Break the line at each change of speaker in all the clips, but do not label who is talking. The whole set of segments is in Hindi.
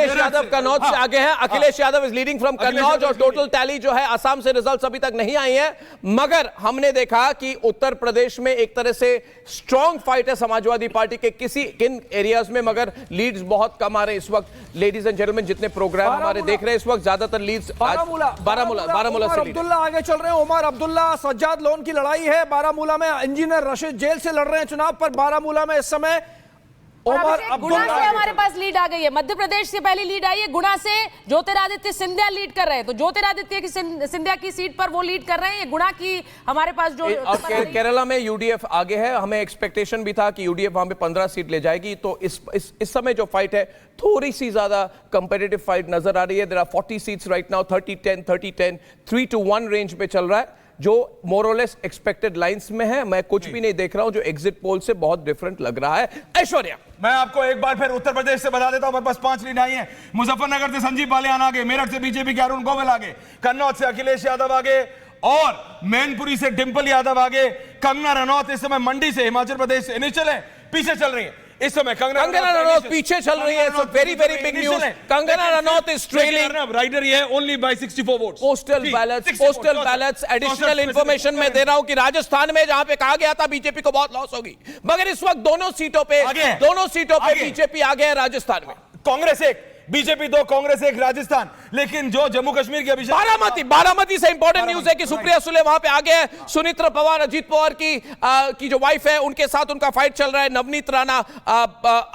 अखिलेश यादव कन्नौज से आगे हैं। Akhilesh Yadav is leading from Kannauj और टोटल टैली जो है असम से रिजल्ट्स अभी तक नहीं आई है, मगर हमने देखा कि उत्तर प्रदेश में एक तरह से स्ट्रॉन्ग फाइट है समाजवादी पार्टी के किन एरियाज में, मगर लीड्स बहुत कम आ रहे हैं इस वक्त। लेडीज एंड जेंटलमैन, जितने प्रोग्राम हमारे देख रहे हैं इस वक्त, ज्यादातर लीड्स बारामूला से
अब्दुल्ला आगे चल रहे हैं। उमर अब्दुल्ला सज्जाद लोन की लड़ाई है। बारामूला में इंजीनियर रशीद जेल से लड़ रहे हैं चुनाव पर। बारामूला में इस समय
गुणा से हमारे पास लीड आ गई है। मध्य प्रदेश से पहली लीड आई है, गुणा से ज्योतिरादित्य सिंधिया लीड कर रहे हैं। तो ज्योतिरादित्य सिंधिया की सीट पर वो लीड कर रहे हैं। ये गुणा की हमारे पास जो
केरला में यूडीएफ आगे है। हमें एक्सपेक्टेशन भी था कि यूडीएफ वहां पे 15 सीट ले जाएगी। तो इस समय जो फाइट है थोड़ी सी ज्यादा कंपेटिटिव फाइट नजर आ रही है। There are 40 seats right now, 30-10 30-10, 3-1 range पे चल रहा है, जो मोरलेस एक्सपेक्टेड लाइंस में है। मैं कुछ भी नहीं देख रहा हूं जो एग्जिट पोल से बहुत डिफरेंट लग रहा है। ऐश्वर्या,
मैं आपको एक बार फिर उत्तर प्रदेश से बता देता हूं, मेरे पास 5 लीड आई हैं। मुजफ्फरनगर से संजीव बालियान आगे, मेरठ से बीजेपी के अरुण गोविल आगे, कन्नौज से अखिलेश यादव आगे और मैनपुरी से डिंपल यादव आगे। कंगना रनौत इस समय मंडी से, हिमाचल प्रदेश से इनिशियल है, पीछे चल रही है इस समय। कंगना
रनौत पीछे चल रही है। Very very big news. Kangana Ranaut is trailing.
Rider ये है only by 64 votes.
Postal ballots additional information मैं दे रहा हूं कि राजस्थान में जहां पे कहा गया था बीजेपी को बहुत लॉस होगी, मगर इस वक्त दोनों सीटों पे बीजेपी आगे है राजस्थान में।
कांग्रेस 1, बीजेपी 2, कांग्रेस 1 राजस्थान। लेकिन जो जम्मू कश्मीर के अभिषेक
बारामती से इंपॉर्टेंट न्यूज है कि सुप्रिया सुले वहां पे आगे है। सुनीत्रा पवार, अजीत पवार की जो वाइफ है, उनके साथ उनका फाइट चल रहा है। नवनीत राणा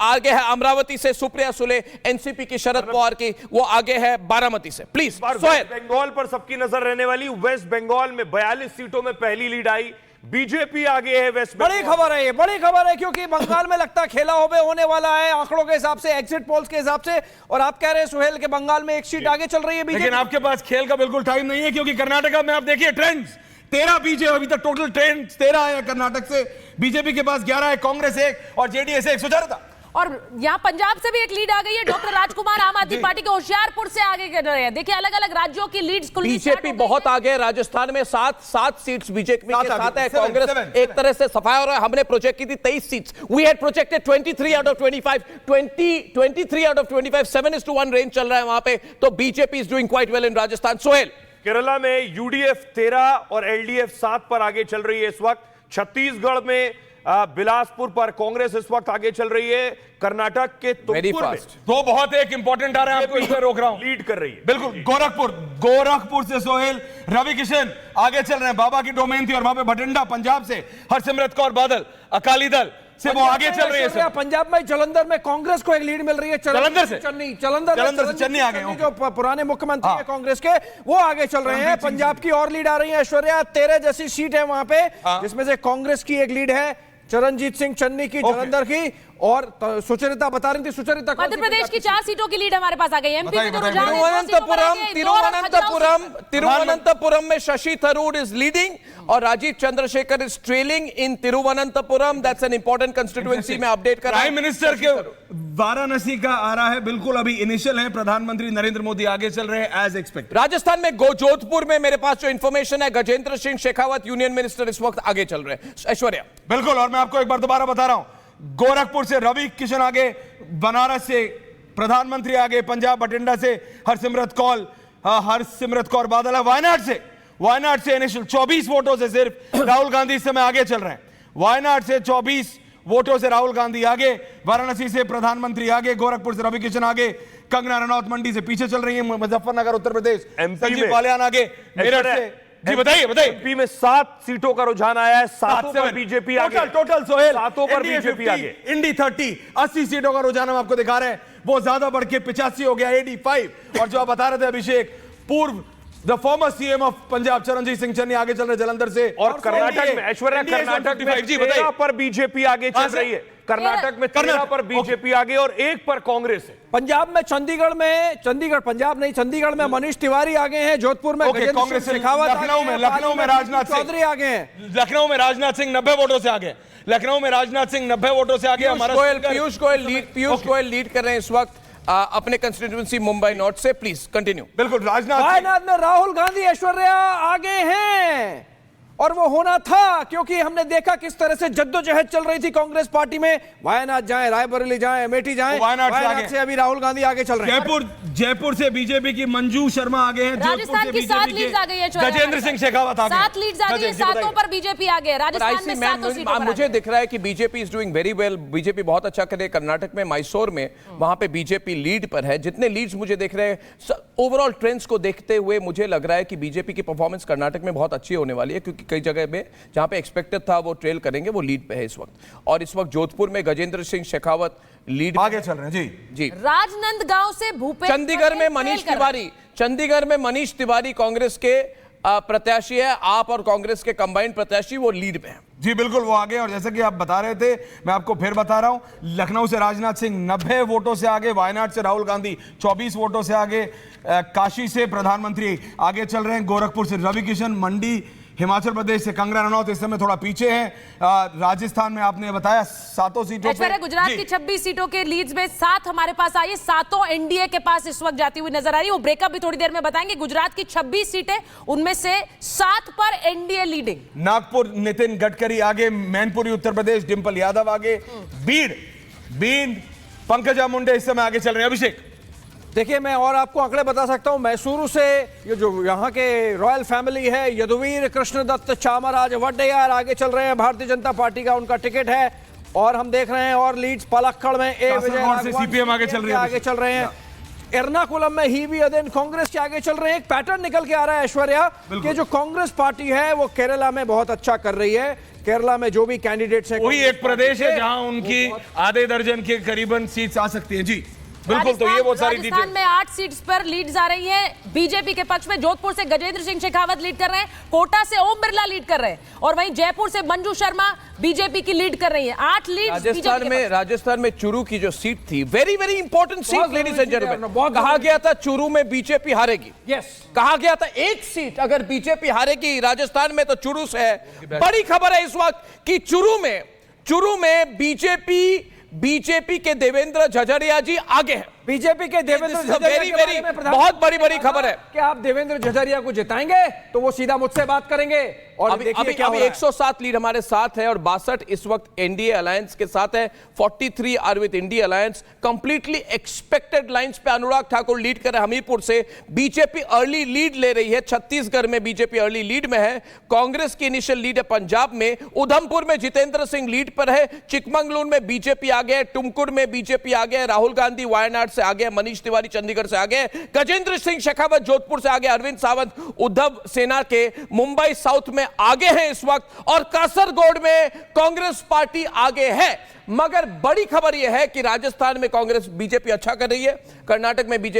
आगे है अमरावती से। सुप्रिया सुले एनसीपी की शरद पवार की, वो आगे है बारामती से। प्लीज
वेस्ट बंगाल पर सबकी नजर रहने वाली वेस्ट बंगाल में 42 सीटों में पहली लीड आई, बीजेपी आगे है वेस्ट बंगाल।
बड़ी खबर है ये, बड़ी खबर है, क्योंकि बंगाल में लगता खेला होने वाला है आंकड़ों के हिसाब से, एग्जिट पोल्स के हिसाब से। और आप कह रहे हैं सुहेल के बंगाल में एक सीट आगे चल रही है बीजेपी।
लेकिन आपके पास खेल का बिल्कुल टाइम नहीं है, क्योंकि कर्नाटका में आप देखिए ट्रेंड्स 13 बीजेपी अभी तक टोटल ट्रेंड 13 है कर्नाटक से। बीजेपी के पास 11 है, कांग्रेस 1 और जेडीएस 1 सुचारू।
और यहाँ पंजाब से भी एक लीड आ गई है। डॉक्टर राजकुमार आम आदमी पार्टी के होशियारपुर से आगे कर रहे हैं। देखिए अलग अलग राज्यों की लीड्स।
बीजेपी बहुत आगे है। राजस्थान में 7 सीट्स बीजेपी के साथ है। कांग्रेस एक तरह से सफाया हो रहा है। हमने प्रोजेक्ट की थी 23 seats. We had projected 23 out of 25, 23 out of 25, 7:1 range चल रहा है वहां पे। तो BJP is doing quite well in Rajasthan. Sohail,
Kerala में यूडीएफ 13 और एलडीएफ 7 पर आगे चल रही है इस वक्त। छत्तीसगढ़ में बिलासपुर पर कांग्रेस इस वक्त आगे चल रही है। कर्नाटक के तुमकुर में
दो बहुत एक इंपॉर्टेंट आ रहे हैं, आपको इसमें रोक रहा हूं,
लीड कर रही है।
बिल्कुल गोरखपुर से सोहेल रवि किशन आगे चल रहे हैं। बाबा की डोमेन थी और वहां पे भटिंडा पंजाब से हरसिमरत कौर बादल अकाली दल से वो आगे चल रही है।
पंजाब में जलंधर में कांग्रेस को एक लीड मिल रही है। जलंधर से चन्नी आ गए, जो पुराने मुख्यमंत्री हैं कांग्रेस के, वो आगे चल रहे हैं। पंजाब की और लीड आ रही है ऐश्वर्या। 13 जैसी सीट है वहां पे, जिसमें से कांग्रेस की एक लीड है चरणजीत सिंह चन्नी की जलंधर की, और सुचरिता बता रही थी। सुचरिता
मध्य प्रदेश की 4 सीटों की लीड हमारे पास आ गई। एमपी में
तिरुवनंतपुरम में शशि थरूर इज लीडिंग और Rajeev Chandrasekhar is trailing in Thiruvananthapuram. That's an important constituency में अपडेट कर रहा हूं।
प्राइम मिनिस्टर के वाराणसी का आ रहा है, बिल्कुल अभी इनिशियल है। प्रधानमंत्री नरेंद्र मोदी आगे चल रहे हैं एज एक्सपेक्टेड।
राजस्थान में जोधपुर में मेरे पास जो इंफॉर्मेशन है, गजेंद्र सिंह शेखावत यूनियन मिनिस्टर इस वक्त आगे चल रहे हैं। ऐश्वर्या,
बिल्कुल, और मैं आपको एक बार दोबारा बता रहा हूं, गोरखपुर से रवि किशन आगे, बनारस से प्रधानमंत्री आगे, पंजाब बठिंडा से हरसिमरत कौर बादल है। वायनाड से इनिशियल 24 वोटों से सिर्फ राहुल गांधी इस समय आगे चल रहे हैं। वायनाड से 24 वोटों से राहुल गांधी आगे, वाराणसी से प्रधानमंत्री आगे, गोरखपुर से रवि किशन आगे, कंगना रनौत मंडी से पीछे चल रही है, मुजफ्फरनगर उत्तर प्रदेश संजीव बालियान आगे, मेरठ से। जी बताइए।
एमपी में 7 सीटों का रुझान आया है, 7 पर बीजेपी आगे।
टोटल सोहेल
7 पर बीजेपी आगे।
इंडी 30 80 सीटों का रुझान हम आपको दिखा रहे हैं, वो ज्यादा बढ़ के 85 हो गया, 85। और जो आप बता रहे थे अभिषेक, पूर्व the former CM of Punjab Charanjit Singh Channi आगे चल रहे जलंधर से।
और कर्नाटक में ऐश्वर्या, कर्नाटक में 13 पर बीजेपी आगे चल रही है। कर्नाटक में 13 पर बीजेपी आगे और 1 पर कांग्रेस है।
पंजाब में चंडीगढ़ में मनीष तिवारी आगे हैं। जोधपुर में
कांग्रेस शेखावत, लखनऊ में राजनाथ
चौधरी आगे हैं।
लखनऊ में राजनाथ सिंह 90 वोटों से आगे। हमारा
पीयूष गोयल लीड कर रहे हैं इस वक्त अपने कंस्टिट्यूएंसी मुंबई नॉर्थ से। Please continue.
बिल्कुल,
वायनाड में राहुल गांधी ऐश्वर्या आगे हैं और वो होना था, क्योंकि हमने देखा किस तरह से जद्दोजहद चल रही थी कांग्रेस पार्टी में। वायनाड जाए, रायबरेली जाए, अमेठी जाए, वायनाड से अभी राहुल गांधी आगे चल रहे हैं।
जयपुर से बीजेपी की मंजू शर्मा आगे हैं।
राजस्थान की 7 लीड्स आ गई है,
गजेंद्र सिंह शेखावत आगे
7 लीड्स आ गई है, 7 पर बीजेपी आगे है। राजस्थान में 7 सीटों पर
मुझे दिख रहा है कि BJP is doing very well, BJP बहुत अच्छा करे। कर्नाटक में मैसूर में वहां पे बीजेपी लीड पर है। जितने लीड्स मुझे देख रहे हैं, ओवरऑल ट्रेंड्स को देखते हुए मुझे लग रहा है कि बीजेपी की परफॉर्मेंस कर्नाटक में बहुत अच्छी होने वाली है, क्योंकि कई जगह में जहां पे एक्सपेक्टेड था वो ट्रेल करेंगे, वो लीड पे है इस वक्त। और इस वक्त जोधपुर में गजेंद्र सिंह शेखावत लीड
आगे चल रहे हैं। जी
राजनांदगांव से भूपेश,
चंडीगढ़ में मनीष तिवारी, चंडीगढ़ में मनीष तिवारी कांग्रेस के प्रत्याशी है। आप और कांग्रेस के कंबाइंड प्रत्याशी वो लीड पे हैं।
जी बिल्कुल, वो आगे। और जैसे कि आप बता रहे थे, मैं आपको फिर बता रहा हूं, लखनऊ से राजनाथ सिंह 90 वोटों से आगे, वायनाड से राहुल गांधी 24 वोटों से आगे, काशी से प्रधानमंत्री आगे चल रहे हैं, गोरखपुर से रवि किशन, मंडी हिमाचल प्रदेश से कंगना रनौत इस समय थोड़ा पीछे हैं। राजस्थान में आपने बताया 7 सीटों पे।
गुजरात की 26 सीटों के लीड्स में 7 हमारे पास आई, 7 एनडीए के पास इस वक्त जाती हुई नजर आ रही है। वो ब्रेकअप भी थोड़ी देर में बताएंगे। गुजरात की 26 सीटें, उनमें से 7 पर एनडीए लीडिंग।
नागपुर नितिन गडकरी आगे, मैनपुरी उत्तर प्रदेश डिंपल यादव आगे, बीड पंकजा मुंडे इस समय आगे चल रहे हैं। अभिषेक
देखिए, मैं और आपको आंकड़े बता सकता हूं। मैसूरू से ये जो यहाँ के रॉयल फैमिली है, यदुवीर कृष्णदत्त चामराज वड्डेयार आगे चल रहे हैं, भारतीय जनता पार्टी का उनका टिकट है। और हम देख रहे हैं और लीड्स पलक्कड़ में ए विजय
सीपीएम आगे चल रही है,
एर्नाकुलम में ही भी अदेन कांग्रेस के आगे चल रहे हैं। एक पैटर्न निकल के आ रहा है ऐश्वर्या, कि जो कांग्रेस पार्टी है वो केरला में बहुत अच्छा कर रही है। केरला में जो भी कैंडिडेट्स हैं,
वही एक प्रदेश है जहां उनकी आधे दर्जन के करीबन सीट्स आ सकती हैं। जी बिल्कुल, तो ये वो सारी
राजस्थान में 8 सीट्स पर लीड्स आ रही हैं बीजेपी के पक्ष में। जोधपुर से गजेंद्र सिंह शेखावत लीड कर रहे हैं, कोटा से ओम बिरला लीड कर रहे हैं, और वहीं जयपुर से मंजू शर्मा बीजेपी की लीड कर रही है। 8 लीड्स
राजस्थान में चूरू की जो सीट थी, very very important seat, ladies and gentleman, कहा गया था चूरू में बीजेपी हारेगी। कहा गया था एक सीट अगर बीजेपी हारेगी राजस्थान में तो चूरू से है। बड़ी खबर है इस वक्त कि चूरू में बीजेपी के देवेंद्र झझड़िया जी आगे हैं।
बीजेपी के देवेंद्र झझड़िया
बहुत बड़ी खबर है
कि आप देवेंद्र झझड़िया को जिताएंगे तो वो सीधा मुझसे बात करेंगे। और
अभी 107 लीड हमारे साथ है और 62 इस वक्त एनडीए अलायंस के साथ है। 43 are with India alliance. Completely expected lines पे अनुराग ठाकुर लीड कर रहे हैं हमीरपुर से। बीजेपी अर्ली लीड ले रही है। छत्तीसगढ़ में बीजेपी अर्ली लीड में है। कांग्रेस की इनिशियल लीड है पंजाब में। उधमपुर में जितेंद्र सिंह लीड पर है। चिकमंगलूर में बीजेपी आगे है। टुमकुर में बीजेपी आगे है। राहुल गांधी वायनाड से आगे, मनीष तिवारी चंडीगढ़ से आगे, गजेंद्र सिंह शेखावत जोधपुर से आगे, अरविंद सावंत उद्धव सेना के मुंबई साउथ में आगे हैं इस वक्त, और कासरगोड में कांग्रेस पार्टी आगे है। मगर बड़ी खबर यह है कि राजस्थान में कांग्रेस बीजेपी अच्छा कर रही है, कर्नाटक में बीजेपी